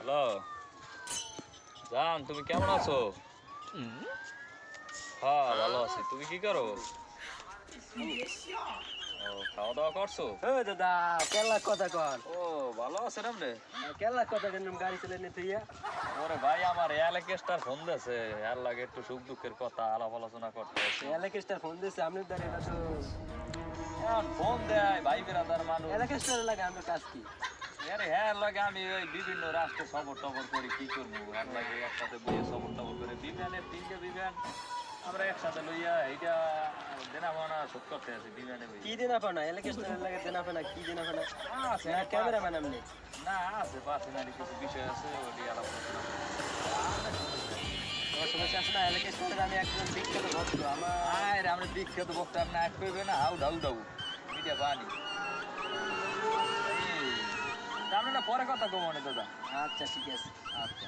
Hello জান, তুমি কেমন আছো? হ্যাঁ ভালো আছি। তুমি কি করো? ও, খাওয়া দাওয়া করছো? ও দাদা কেলা কথা কন ও ভালো আছে রে। কেলা কথা কেন গাড়ি চলে নিতে ইয়া ওরে ভাই, আমার এলাকেস্টার ফোন দিয়েছে, আর লাগে একটু সুখ দুঃখের কথা আলাপ আলোচনা করতে আছে। এলাকেস্টার ফোন দিছে আপনি দাঁড়ে এটা তো এখন ফোন দেয় ভাই বেড়াদার মানুষ। এলাকেস্টার লাগে আমার কাজ কি আরে হ্যাঁ, লাগে আমি ওই বিভিন্ন রাষ্ট্রে সফর টফর করি, কি করবো আর লাগে একসাথে বইয়ে সফর টফর করে বিমানের 3টে বিমান আমরা একসাথে লইয়া এইটা দেনা ভাড়া শোধ করতে আছি বিমানে বই। কি দিন আপনা এলাকেস্টার লাগে দেন আপনা কি দিন আপনা আছে না ক্যামেরাম্যান আপনি না, আছে পার্সোনালি কিছু বিষয় আছে, ওটি আলাপ আলোচনা করবো। আমার সমস্যা আছে না এলাকেস্টার আমি একজন বিখ্যাত ভক্ত আমার আরে আমরা বিখ্যাত বক্তা আপনি এক করবে না, হাউ ডাউ ডাউ মিডিয়া পানি। আমরা না পরে কথা কমনে দাদা। আচ্ছা ঠিক আছে আচ্ছা।